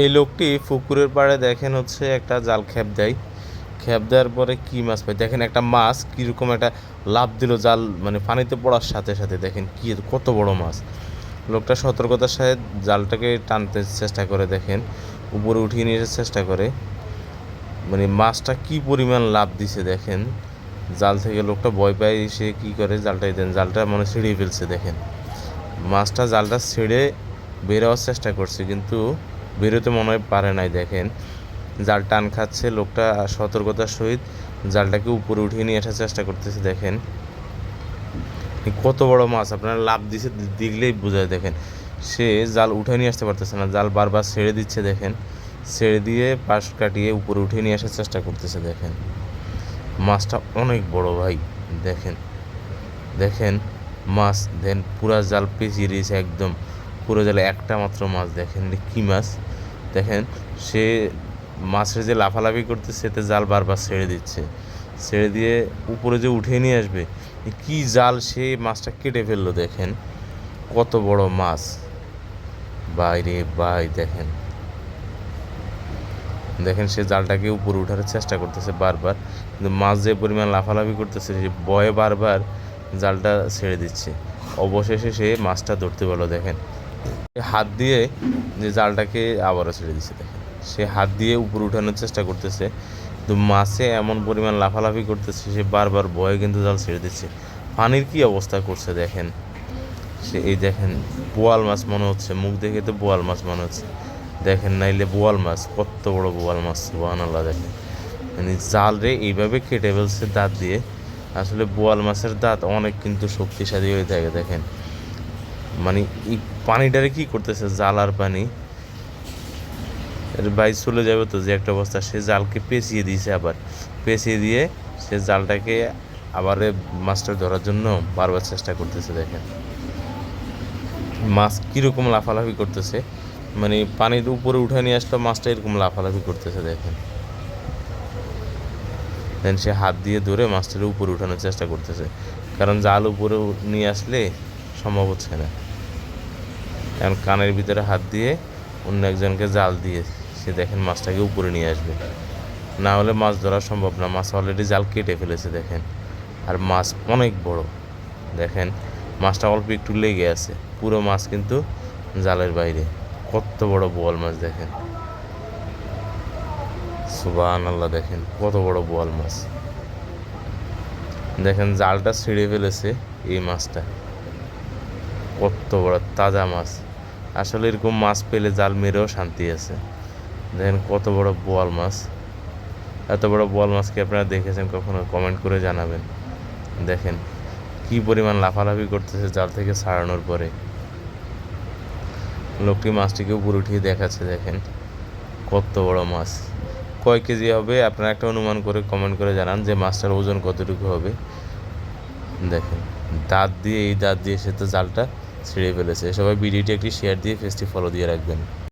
এই লোকটি পুকুরের পাড়ে দেখেন হচ্ছে একটা জাল খ্যাপ দেয়। খ্যাপ দেওয়ার পরে কি মাছ পায় দেখেন, একটা মাছ কীরকম একটা লাফ দিল জাল মানে পানিতে পড়ার সাথে সাথে, দেখেন কি কত বড় মাছ। লোকটা সতর্কতার সাথে জালটাকে টানতে চেষ্টা করে, দেখেন উপরে উঠিয়ে নিয়ে আসার চেষ্টা করে, মানে মাছটা কি পরিমাণ লাফ দিছে দেখেন জাল থেকে। লোকটা ভয় পায়, সে কী করে জালটাই দেন, জালটা মানে ছিঁড়ে ফেলছে। দেখেন মাছটা জালটা ছেড়ে বেরোয়ার চেষ্টা করছে কিন্তু বেরোতে মনে হয় পারে নাই। দেখেন জাল টান খাচ্ছে, লোকটা সতর্কতার সহিত জালটাকে উপরে উঠিয়ে নিয়ে আসার চেষ্টা করতেছে। দেখেন কত বড় মাছ, আপনারা লাভ দিছে দেখলেই বোঝায়। দেখেন সে জাল উঠে নিয়ে আসতে পারতেছে না, জাল বারবার ছেড়ে দিচ্ছে। দেখেন ছেড়ে দিয়ে পাশ কাটিয়ে উপরে উঠিয়ে নিয়ে আসার চেষ্টা করতেছে। দেখেন মাছটা অনেক বড় ভাই। দেখেন দেখেন মাছ দেন পুরা জাল পেঁচিয়ে দিয়েছে একদম, পুরো জালে একটা মাত্র মাছ। দেখেন কী মাছ, দেখেন সে মাছের যে লাফালাফি করতেছে এতে জাল বারবার ছেড়ে দিচ্ছে, ছেড়ে দিয়ে উপরে যে উঠিয়ে নিয়ে আসবে কি জাল, সে মাছটা কেটে ফেললো। দেখেন কত বড় মাছ বাইরে ভাই। দেখেন দেখেন সে জালটাকে উপরে উঠার চেষ্টা করতেছে বারবার, কিন্তু মাছ যে পরিমাণ লাফালাফি করতেছে সে ভয়ে বারবার জালটা ছেড়ে দিচ্ছে। অবশেষে সে মাছটা ধরতে পারলো। দেখেন হাত দিয়ে যে জালটাকে আবারও ছেড়ে দিচ্ছে। দেখেন সে হাত দিয়ে উপরে উঠানোর চেষ্টা করতেছে, কিন্তু মাছে এমন পরিমাণ লাফালাফি করতেছে সে বারবার ভয়ে কিন্তু জাল ছেড়ে দিচ্ছে। পানির কি অবস্থা করছে দেখেন সে, এই দেখেন বোয়াল মাছ মনে হচ্ছে, মুখ দেখে তো বোয়াল মাছ মনে হচ্ছে। দেখেন নাইলে বোয়াল মাছ, কত বড় বোয়াল মাছ, সুবহানাল্লাহ। দেখেন মানে জাল রে এইভাবে কেটে ফেলছে দাঁত দিয়ে। আসলে বোয়াল মাছের দাঁত অনেক কিন্তু শক্তিশালী হয়ে থাকে। দেখেন মানে এই পানিটারে কি করতেছে, জাল আর পানি এর বাইর চলে যাবে তো যে একটা অবস্থা, সে জালকে পেঁচিয়ে দিয়েছে, আবার পেঁচিয়ে দিয়ে সে জালটাকে আবার মাছটা ধরার জন্য বারবার চেষ্টা করতেছে। দেখেন মাছ কীরকম লাফালাফি করতেছে, মানে পানির উপরে উঠে নিয়ে আসলে মাছটা এরকম লাফালাফি করতেছে। দেখেন দেন সে হাত দিয়ে ধরে মাছটার উপরে উঠানোর চেষ্টা করতেছে, কারণ জাল উপরে নিয়ে আসলে সম্ভব হচ্ছে না। এখন কানের ভিতরে হাত দিয়ে অন্য একজনকে জাল দিয়ে সে দেখেন মাছটাকে উপরে নিয়ে আসবে, না হলে মাছ ধরা সম্ভব না। মাছ অলরেডি জাল কেটে ফেলেছে। দেখেন আর মাছ অনেক বড়। দেখেন মাছটা অল্প একটু লেগে আছে, পুরো মাছ কিন্তু জালের বাইরে। কত বড় বোয়াল মাছ দেখেন, সুবহানাল্লাহ। দেখেন কত বড় বোয়াল মাছ। দেখেন জালটা ছিঁড়ে ফেলেছে এই মাছটা, কত বড় তাজা মাছ। আসলে এরকম মাছ পেলে জাল মেরেও শান্তি আছে। দেখেন কত বড় বোয়াল মাছ। এত বড় বোয়াল মাছকে আপনারা দেখেছেন কখনো? কমেন্ট করে জানাবেন। দেখেন কি পরিমাণ লাফালাফি করতেছে জাল থেকে ছাড়ানোর পরে। লোকটি মাছটিকে উপরে উঠিয়ে দেখাচ্ছে। দেখেন কত বড় মাছ, কয় কেজি হবে আপনারা একটা অনুমান করে কমেন্ট করে জানান যে মাছটার ওজন কতটুকু হবে। দেখেন দাঁত দিয়ে, এই দাঁত দিয়ে সে তো জালটা ছিঁড়ে ফেলেছে। সবাই ভিডিওটি একটি শেয়ার দিয়ে পেজটি ফলো দিয়ে রাখবেন।